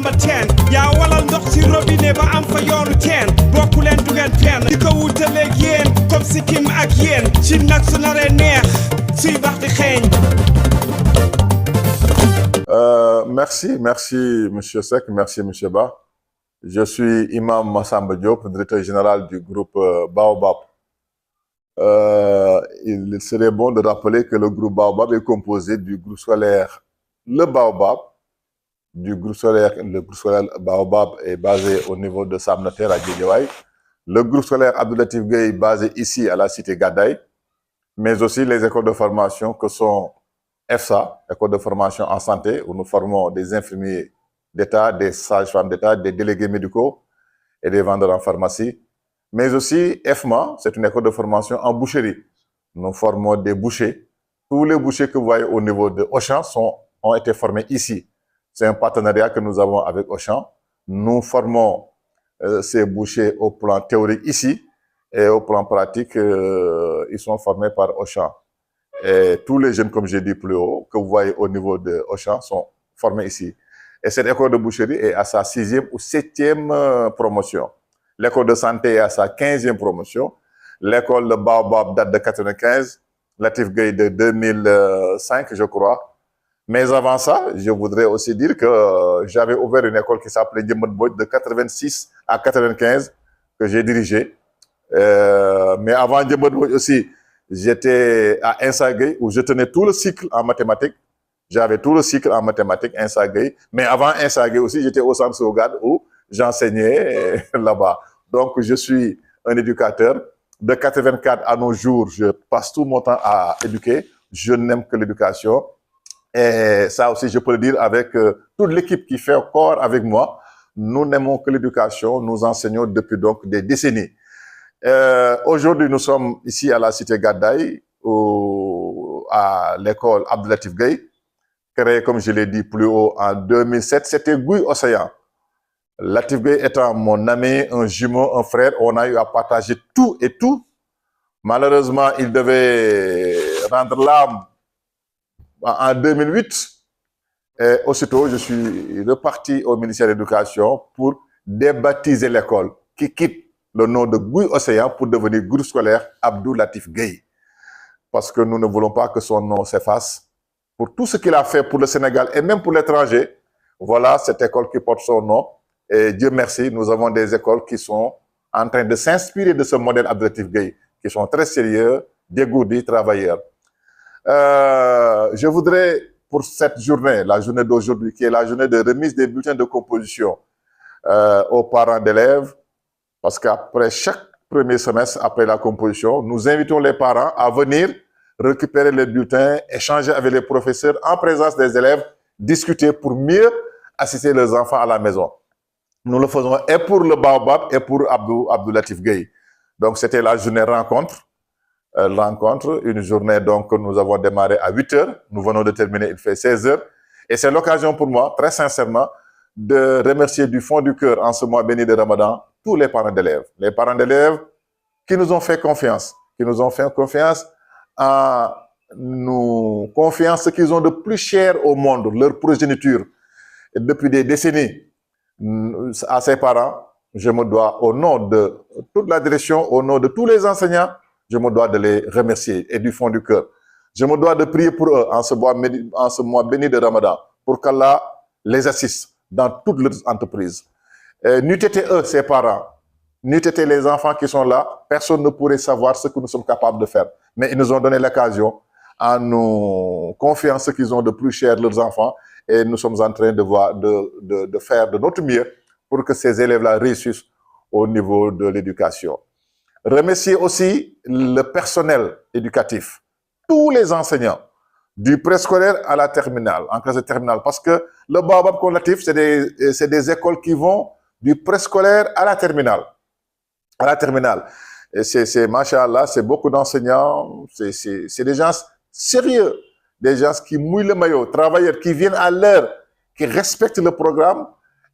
number 10 yaa walal ndox ci robinet ba am fa yoonu teen bokku leen du ngeen fenn di ko wutaleeg yéen comme si kim ak yéen ci nag su naree neex suy bax di xeeñ. Merci Monsieur Seck, merci Monsieur Ba. Je suis Imam Massamba Diop, directeur général du groupe Baobab. Il serait bon de rappeler que le groupe Baobab est composé du groupe scolaire Le Baobab. Le groupe scolaire Baobab est basé au niveau de Sam Notaire à Guédiawaye. Le groupe scolaire Abdou Latif Gueye basé ici à la cité Gadaye. Mais aussi les écoles de formation que sont EFSA, école de formation en santé, où nous formons des infirmiers d'État, des sages-femmes d'État, des délégués médicaux et des vendeurs en pharmacie. Mais aussi EFMA, c'est une école de formation en boucherie. Nous formons des bouchers. Tous les bouchers que vous voyez au niveau de Auchan ont été formés ici. C'est un partenariat que nous avons avec Auchan. Nous formons ces bouchers au plan théorique ici et au plan pratique, ils sont formés par Auchan. Et tous les jeunes, comme j'ai dit plus haut, que vous voyez au niveau de Auchan, sont formés ici. Et cette école de boucherie est à sa 6e ou 7e promotion. L'école de santé est à sa 15e promotion. L'école de Baobab date de 95, Latif Gueye de 2005, je crois. Mais avant ça, je voudrais aussi dire que j'avais ouvert une école qui s'appelait Djemot Boy de 86 à 95, que j'ai dirigée. Mais avant Djemot Boy aussi, j'étais à Insa Gueye où je tenais tout le cycle en mathématiques. J'avais tout le cycle en mathématiques, Insa Gueye. Mais avant Insa Gueye aussi, j'étais au centre Sauvegarde où j'enseignais là-bas. Donc, je suis un éducateur. De 84 à nos jours, je passe tout mon temps à éduquer. Je n'aime que l'éducation. Et ça aussi, je peux le dire avec toute l'équipe qui fait corps avec moi. Nous n'aimons que l'éducation. Nous enseignons depuis donc des décennies. Aujourd'hui, nous sommes ici à la cité Gadaye, à l'école Abdou Latif Gueye, créée, comme je l'ai dit plus haut, en 2007. C'était Guy Océan. Latif Gueye étant mon ami, un jumeau, un frère, on a eu à partager tout et tout. Malheureusement, il devait rendre l'âme en 2008. Et aussitôt, je suis reparti au ministère de l'Éducation pour débaptiser l'école qui quitte le nom de Guy Océan pour devenir groupe scolaire Abdou Latif Gueye. Parce que nous ne voulons pas que son nom s'efface. Pour tout ce qu'il a fait pour le Sénégal et même pour l'étranger, voilà cette école qui porte son nom. Et Dieu merci, nous avons des écoles qui sont en train de s'inspirer de ce modèle Abdou Latif Gueye, qui sont très sérieux, dégourdis, travailleurs. Je voudrais, pour cette journée, la journée d'aujourd'hui, qui est la journée de remise des bulletins de composition aux parents d'élèves, parce qu'après chaque premier semestre, après la composition, nous invitons les parents à venir récupérer les bulletins, échanger avec les professeurs en présence des élèves, discuter pour mieux assister leurs enfants à la maison. Nous le faisons et pour le Baobab et pour Abdou Latif Gueye. Donc c'était la journée rencontre. Une journée donc que nous avons démarré à 8 h. Nous venons de terminer, il fait 16 h. Et c'est l'occasion pour moi, très sincèrement, de remercier du fond du cœur en ce mois béni de Ramadan tous les parents d'élèves. Les parents d'élèves qui nous ont fait confiance, en nous confiant ce qu'ils ont de plus cher au monde, leur progéniture. Et depuis des décennies, à ces parents, je me dois, au nom de toute la direction, au nom de tous les enseignants, je me dois de les remercier et du fond du cœur. Je me dois de prier pour eux en ce mois béni de Ramadan, pour qu'Allah les assiste dans toutes leurs entreprises. N'eût été eux, ces parents, n'eût été les enfants qui sont là, personne ne pourrait savoir ce que nous sommes capables de faire. Mais ils nous ont donné l'occasion en nous confiant ce qu'ils ont de plus cher, leurs enfants, et nous sommes en train de faire de notre mieux pour que ces élèves-là réussissent au niveau de l'éducation. Remercier aussi le personnel éducatif, tous les enseignants, du préscolaire à la terminale, en classe de terminale, parce que le Baobab Collectif, c'est des écoles qui vont du préscolaire à la terminale. Et c'est machallah, c'est beaucoup d'enseignants, c'est des gens sérieux, des gens qui mouillent le maillot, travailleurs, qui viennent à l'heure, qui respectent le programme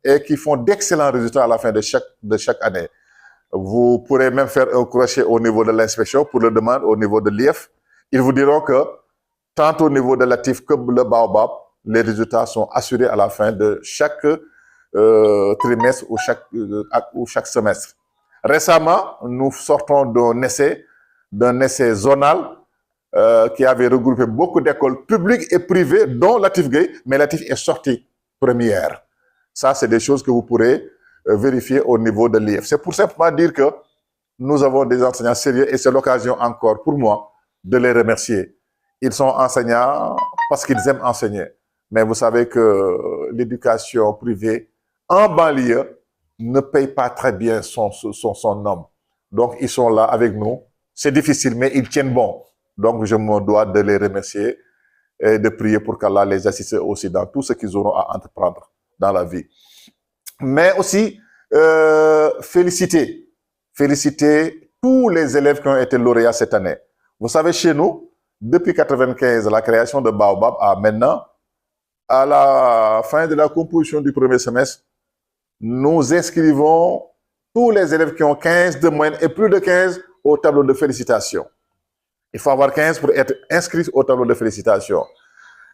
et qui font d'excellents résultats à la fin de chaque année. Vous pourrez même faire un crochet au niveau de l'inspection pour le demander au niveau de l'IF. Ils vous diront que tant au niveau de Latif que le Baobab, les résultats sont assurés à la fin de chaque trimestre ou chaque semestre. Récemment, nous sortons d'un essai zonal qui avait regroupé beaucoup d'écoles publiques et privées, dont Latif Gueye, mais Latif est sorti première. Ça, c'est des choses que vous pourrez vérifier au niveau de l'IF. C'est pour simplement dire que nous avons des enseignants sérieux et c'est l'occasion encore pour moi de les remercier. Ils sont enseignants parce qu'ils aiment enseigner. Mais vous savez que l'éducation privée en banlieue ne paye pas très bien son homme. Donc, ils sont là avec nous. C'est difficile, mais ils tiennent bon. Donc, je me dois de les remercier et de prier pour qu'Allah les assiste aussi dans tout ce qu'ils auront à entreprendre dans la vie. Mais aussi, féliciter tous les élèves qui ont été lauréats cette année. Vous savez, chez nous, depuis 1995, la création de Baobab a maintenant, à la fin de la composition du premier semestre, nous inscrivons tous les élèves qui ont 15 de moyenne et plus de 15 au tableau de félicitations. Il faut avoir 15 pour être inscrit au tableau de félicitations.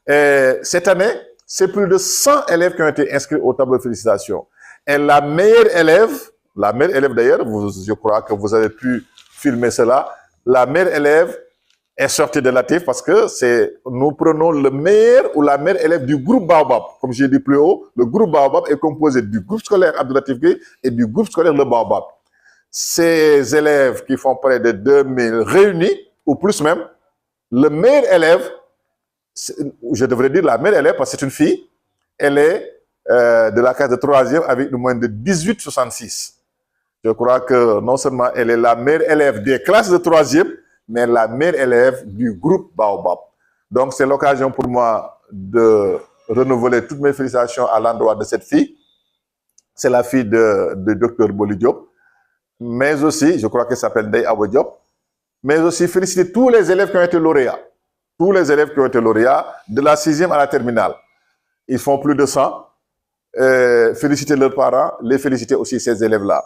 Et cette année, c'est plus de 100 élèves qui ont été inscrits au tableau de félicitations. Et la meilleure élève d'ailleurs, je crois que vous avez pu filmer cela, la meilleure élève est sortie de Latif parce que nous prenons le meilleur ou la meilleure élève du groupe Baobab. Comme j'ai dit plus haut, le groupe Baobab est composé du groupe scolaire Abdoulatif Gueye et du groupe scolaire Le Baobab. Ces élèves qui font près de 2000 réunis, ou plus même, le meilleur élève, je devrais dire la meilleure élève parce que c'est une fille, elle est de la classe de 3e avec une moyenne de 18,66. Je crois que non seulement elle est la meilleure élève des classes de 3e, mais la meilleure élève du groupe Baobab. Donc, c'est l'occasion pour moi de renouveler toutes mes félicitations à l'endroit de cette fille. C'est la fille de Dr Boli Diop, mais aussi, je crois qu'elle s'appelle Ndeye Awa Diop, mais aussi féliciter tous les élèves qui ont été lauréats. Tous les élèves qui ont été lauréats, de la 6e à la terminale. Ils font plus de 100. Féliciter leurs parents, les féliciter aussi ces élèves-là.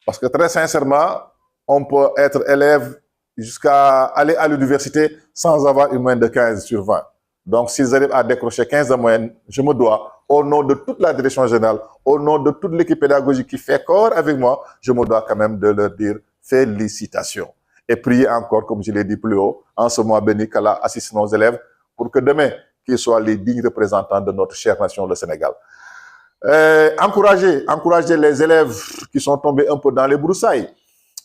Parce que très sincèrement, on peut être élève jusqu'à aller à l'université sans avoir une moyenne de 15 sur 20. Donc, s'ils arrivent à décrocher 15 de moyenne, je me dois, au nom de toute la direction générale, au nom de toute l'équipe pédagogique qui fait corps avec moi, je me dois quand même de leur dire félicitations. Et prier encore, comme je l'ai dit plus haut, en ce mois béni, qu'Allah assiste nos élèves pour que demain, qu'ils soient les dignes représentants de notre chère nation, le Sénégal. Encourager les élèves qui sont tombés un peu dans les broussailles.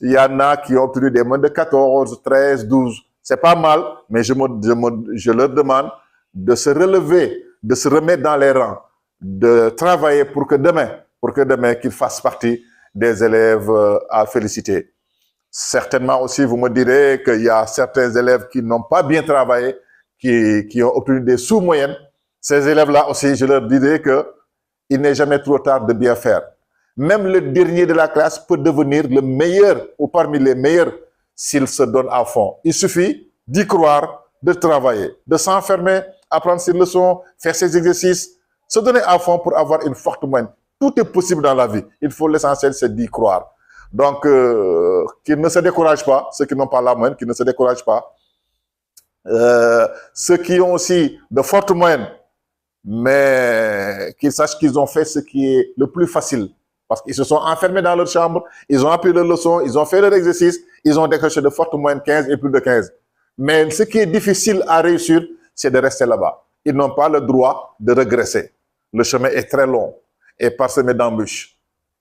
Il y en a qui ont obtenu des moyens de 14, 13, 12. C'est pas mal, mais je leur demande de se relever, de se remettre dans les rangs, de travailler pour que demain qu'ils fassent partie des élèves à féliciter. Certainement aussi, vous me direz qu'il y a certains élèves qui n'ont pas bien travaillé, qui ont obtenu des sous-moyennes. Ces élèves-là aussi, je leur dirai qu'il n'est jamais trop tard de bien faire. Même le dernier de la classe peut devenir le meilleur ou parmi les meilleurs s'il se donne à fond. Il suffit d'y croire, de travailler, de s'enfermer, apprendre ses leçons, faire ses exercices, se donner à fond pour avoir une forte moyenne. Tout est possible dans la vie. Il faut l'essentiel, c'est d'y croire. Donc, qu'ils ne se découragent pas, ceux qui n'ont pas la moyenne, qu'ils ne se découragent pas. Ceux qui ont aussi de fortes moyennes, mais qu'ils sachent qu'ils ont fait ce qui est le plus facile. Parce qu'ils se sont enfermés dans leur chambre, ils ont appris leurs leçons, ils ont fait leur exercice, ils ont décroché de fortes moyennes 15 et plus de 15. Mais ce qui est difficile à réussir, c'est de rester là-bas. Ils n'ont pas le droit de regresser. Le chemin est très long et parsemé d'embûches.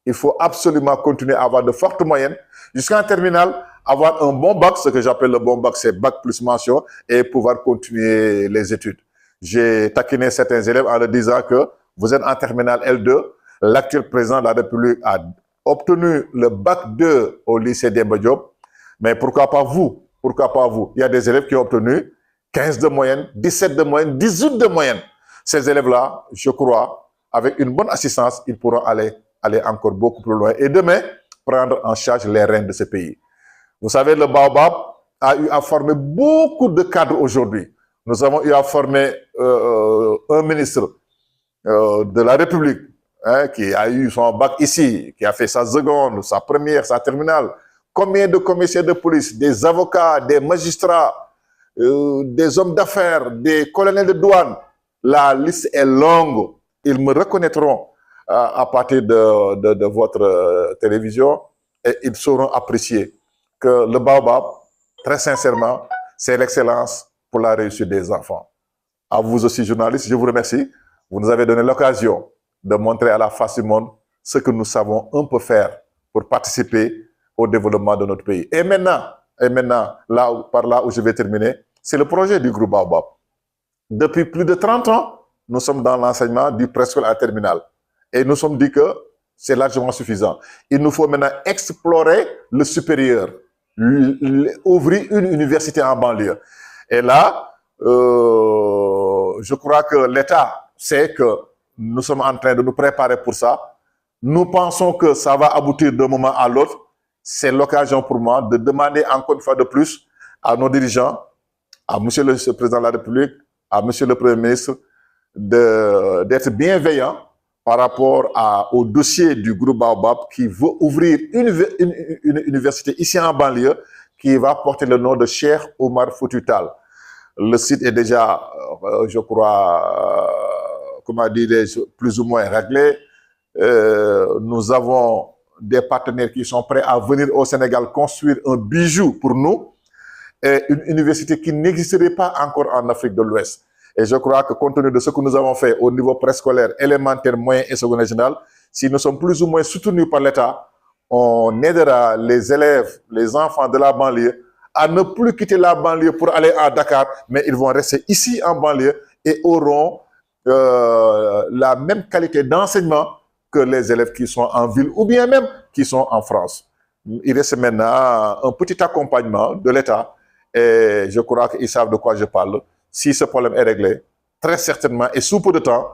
Il faut absolument continuer à avoir de fortes moyennes jusqu'en terminale, avoir un bon bac, ce que j'appelle le bon bac, c'est bac plus mention, et pouvoir continuer les études. J'ai taquiné certains élèves en leur disant que vous êtes en terminale L2, l'actuel président de la République a obtenu le bac 2 au lycée Demba Diop, mais pourquoi pas vous? Pourquoi pas vous? Il y a des élèves qui ont obtenu 15 de moyenne, 17 de moyenne, 18 de moyenne. Ces élèves-là, je crois, avec une bonne assistance, ils pourront aller encore beaucoup plus loin et demain, prendre en charge les rênes de ce pays. Vous savez, le Baobab a eu à former beaucoup de cadres aujourd'hui. Nous avons eu à former un ministre de la République qui a eu son bac ici, qui a fait sa seconde, sa première, sa terminale. Combien de commissaires de police, des avocats, des magistrats, des hommes d'affaires, des colonels de douane. La liste est longue. Ils me reconnaîtront à partir de votre télévision et ils sauront apprécier que le baobab, très sincèrement, c'est l'excellence pour la réussite des enfants. À vous aussi, journalistes, je vous remercie. Vous nous avez donné l'occasion de montrer à la face du monde ce que nous savons un peu faire pour participer au développement de notre pays. Et maintenant, par là où je vais terminer, c'est le projet du groupe Baobab. Depuis plus de 30 ans, nous sommes dans l'enseignement du préscolaire à terminale. Et nous sommes dit que c'est largement suffisant. Il nous faut maintenant explorer le supérieur, ouvrir une université en banlieue. Et là, je crois que l'État sait que nous sommes en train de nous préparer pour ça. Nous pensons que ça va aboutir d'un moment à l'autre. C'est l'occasion pour moi de demander encore une fois de plus à nos dirigeants, à Monsieur le Président de la République, à Monsieur le Premier ministre, d'être bienveillants par rapport au dossier du groupe Baobab qui veut ouvrir une université ici en banlieue qui va porter le nom de Cheikh Oumar Foutiyou Tall. Le site est déjà, je crois, comment dirais-je, plus ou moins réglé. Nous avons des partenaires qui sont prêts à venir au Sénégal construire un bijou pour nous et une université qui n'existerait pas encore en Afrique de l'Ouest. Et je crois que compte tenu de ce que nous avons fait au niveau préscolaire, élémentaire, moyen et secondaire général, si nous sommes plus ou moins soutenus par l'État, on aidera les élèves, les enfants de la banlieue à ne plus quitter la banlieue pour aller à Dakar, mais ils vont rester ici en banlieue et auront la même qualité d'enseignement que les élèves qui sont en ville ou bien même qui sont en France. Il reste maintenant un petit accompagnement de l'État et je crois qu'ils savent de quoi je parle. Si ce problème est réglé, très certainement et sous peu de temps,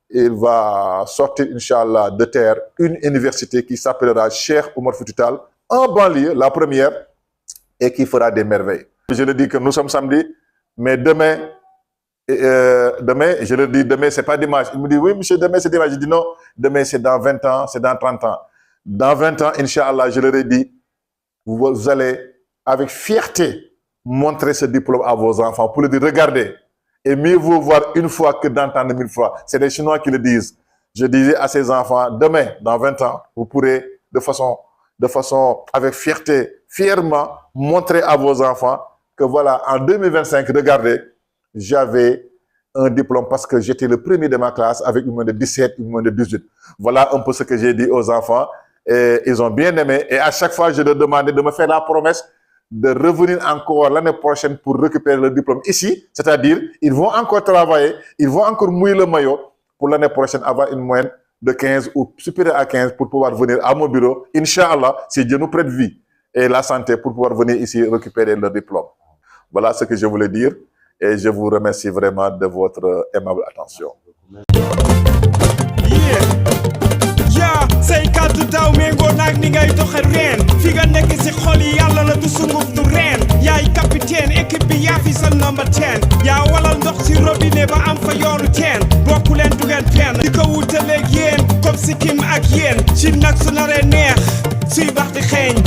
il va sortir, Inch'Allah, de terre une université qui s'appellera Cheikh Oumar Foutiyou Tall en banlieue, la première, et qui fera des merveilles. Je le dis que nous sommes samedi, mais demain, je le dis, demain, c'est pas dimanche. Il me dit, oui, monsieur, demain, c'est dimanche. Je dis non, demain, c'est dans 20 ans, c'est dans 30 ans. Dans 20 ans, Inch'Allah, je leur ai dit, vous allez, avec fierté, montrer ce diplôme à vos enfants pour leur dire, regardez, et mieux vaut voir une fois que d'entendre 1000 fois. C'est les Chinois qui le disent. Je disais à ces enfants, demain, dans 20 ans, vous pourrez, de façon avec fierté, fièrement, montrer à vos enfants que voilà, en 2025, regardez, j'avais un diplôme parce que j'étais le premier de ma classe avec une moyenne de 17, une moyenne de 18. Voilà un peu ce que j'ai dit aux enfants. Et ils ont bien aimé. Et à chaque fois, je leur demandais de me faire la promesse de revenir encore l'année prochaine pour récupérer le diplôme ici. C'est-à-dire, ils vont encore travailler, ils vont encore mouiller le maillot pour l'année prochaine avoir une moyenne de 15 ou supérieure à 15 pour pouvoir venir à mon bureau. Inch'Allah, si Dieu nous prête vie et la santé pour pouvoir venir ici récupérer le diplôme. Voilà ce que je voulais dire. Et je vous remercie vraiment de votre aimable attention. Yeah, say kaddu daw mengo nak ni ngay doxe reen fi nga nekk si xol yi yàlla la du sunguf du reen yaay capitaine équipe bi yaa fi sa number 10 yaa walal ndox si robinet ba am fa yoonu teen bokku leen du ngeen fenn di ko wutaleeg yéen comme si kim ak yéen ci nag su naree neex suy bax di xeeñ